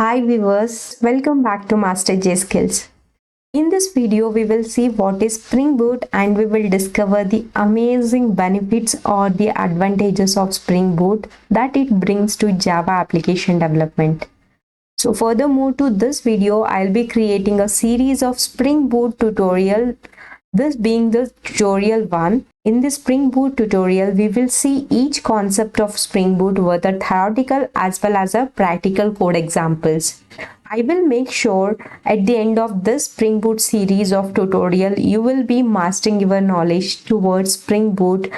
Hi viewers, welcome back to Master J Skills. In this video, we will see what is Spring Boot and we will discover the amazing benefits or the advantages of Spring Boot that it brings to Java application development. So furthermore to this video, I'll be creating a series of Spring Boot tutorial, this being the tutorial 1. In this Spring Boot tutorial, we will see each concept of Spring Boot with a theoretical as well as a practical code examples. I will make sure at the end of this Spring Boot series of tutorial, you will be mastering your knowledge towards Spring Boot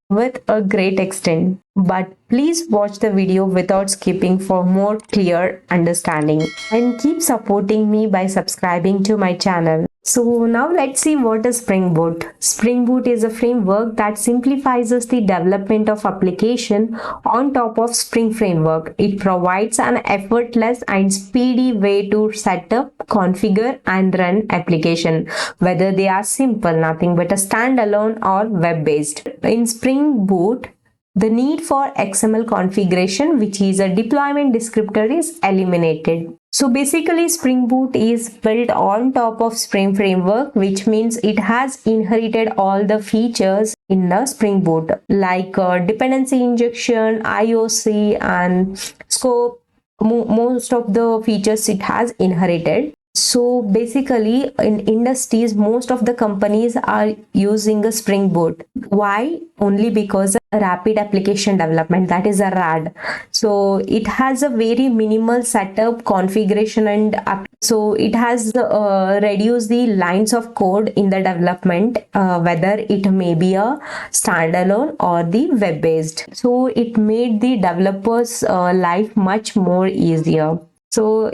with a great extent. But please watch the video without skipping for more clear understanding and keep supporting me by subscribing to my channel. So now let's see what is Spring Boot. Spring Boot is a framework that simplifies the development of application on top of Spring Framework. It provides an effortless and speedy way to set up, configure and run application, whether they are simple, nothing but a standalone or web-based. In Spring Boot, the need for XML configuration, which is a deployment descriptor, is eliminated. So basically Spring Boot is built on top of Spring Framework, which means it has inherited all the features in the Spring Boot like dependency injection, IOC and scope. Most of the features it has inherited. So basically in industries, most of the companies are using a Spring Boot. Why? Only because of rapid application development, that is a RAD. So it has a very minimal setup, configuration and so it has reduced the lines of code in the development, whether it may be a standalone or the web-based. So it made the developers life much more easier. So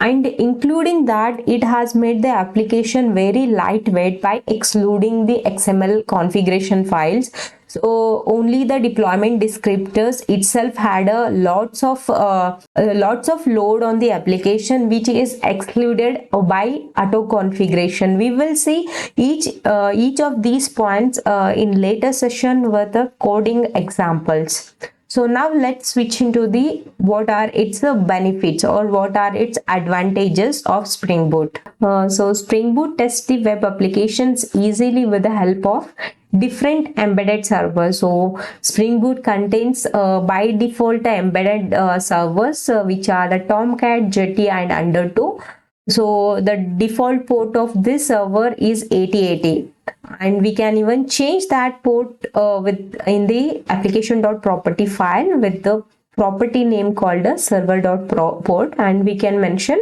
and including that, it has made the application very lightweight by excluding the XML configuration files. So only the deployment descriptors itself had lots of load on the application, which is excluded by auto configuration. We will see each of these points in later session with the coding examples. So now let's switch into the what are its benefits or what are its advantages of Spring Boot. So Spring Boot tests the web applications easily with the help of different embedded servers. So Spring Boot contains by default embedded servers which are the Tomcat, Jetty and Undertow. So the default port of this server is 8080 and we can even change that port in the application.property file with the property name called a server.port and we can mention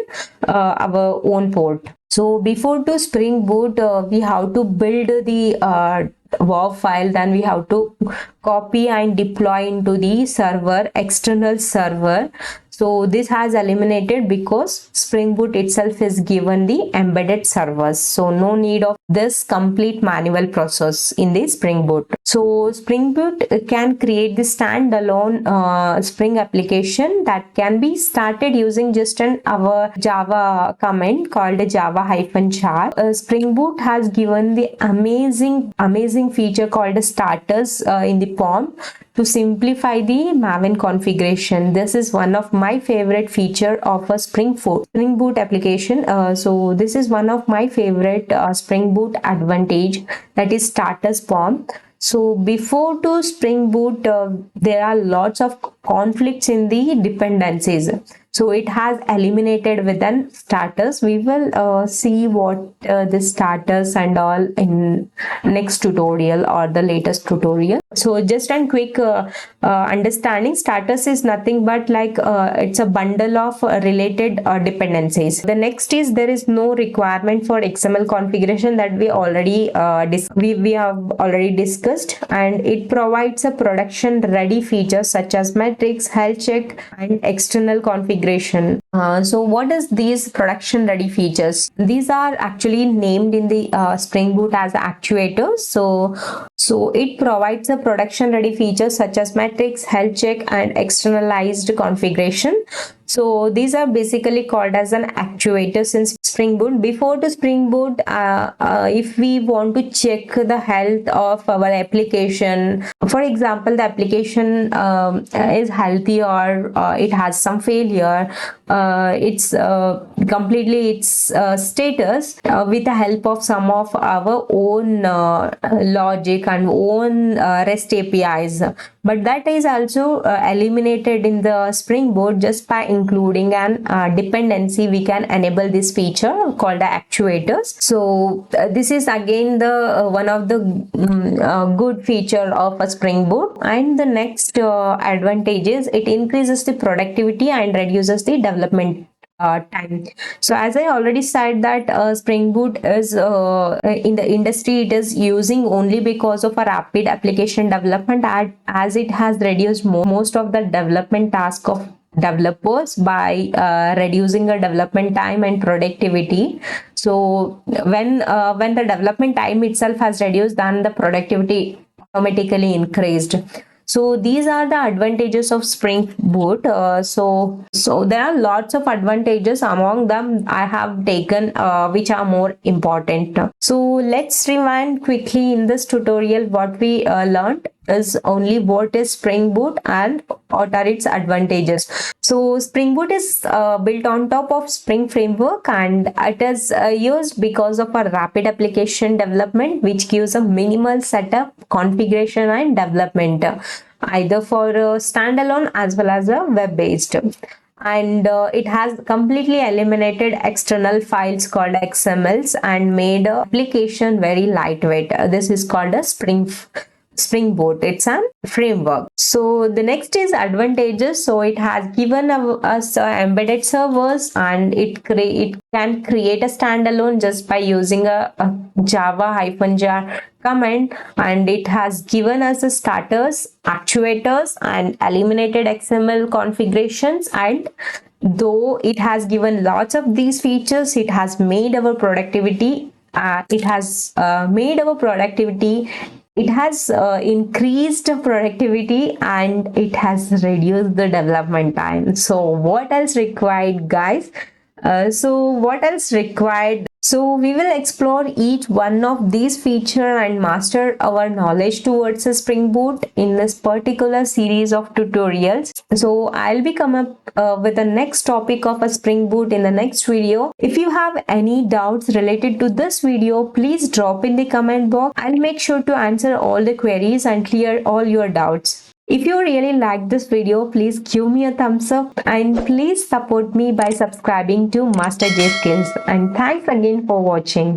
our own port. So before to Spring Boot, we have to build the WAV file, then we have to copy and deploy into the server, external server. So this has eliminated because Spring Boot itself is given the embedded servers. So no need of this complete manual process in the Spring Boot. So Spring Boot can create the standalone Spring application that can be started using just our Java command called java-char. Spring Boot has given the amazing feature called starters in the POM to simplify the Maven configuration. This is one of my favorite feature of a Spring Boot application. So this is one of my favorite Spring Boot advantage, that is starters POM. So before to Spring Boot, there are lots of conflicts in the dependencies. So it has eliminated within starters. We will see what the starters and all in next tutorial or the latest tutorial. So just a quick understanding, starters is nothing but like it's a bundle of related dependencies. The next is there is no requirement for XML configuration that we already we have already discussed, and it provides a production ready features such as metrics, health check and external configuration. So what is these production ready features? These are actually named in the Spring Boot as actuators. So it provides a production ready features such as metrics, health check and externalized configuration. So these are basically called as an actuator since Spring Boot. Before to Spring Boot, if we want to check the health of our application, for example, the application is healthy or it has some failure, it's completely its status with the help of some of our own logic and own REST APIs. But that is also eliminated in the Spring Boot. Just by including an dependency, we can enable this feature called the actuators. So this is again the one of the good feature of a Spring Boot. And the next advantage is it increases the productivity and reduces the development time. So as I already said that Spring Boot is in the industry, it is using only because of a rapid application development, as it has reduced most of the development task of developers by reducing the development time and productivity. So when the development time itself has reduced, then the productivity automatically increased. So these are the advantages of Spring Boot. So there are lots of advantages. Among them, I have taken which are more important. So let's rewind quickly in this tutorial. What we learned is only what is Spring Boot and what are its advantages. So Spring Boot is built on top of Spring Framework, and it is used because of a rapid application development, which gives a minimal setup, configuration and development, either for standalone as well as a web-based. And it has completely eliminated external files called XMLs and made application very lightweight. This is called a Spring Boot. It's a framework. So the next is advantages. So it has given us embedded servers, and it can create a standalone just by using a java-jar command, and it has given us the starters, actuators and eliminated XML configurations. And though it has given lots of these features, it has made our productivity it has increased productivity, and it has reduced the development time. So what else required, guys? So we will explore each one of these features and master our knowledge towards a Spring Boot in this particular series of tutorials. So I'll be come up with the next topic of a Spring Boot in the next video. If you have any doubts related to this video, please drop in the comment box. I'll make sure to answer all the queries and clear all your doubts. If you really like this video, please give me a thumbs up and please support me by subscribing to Master J Skills. And thanks again for watching.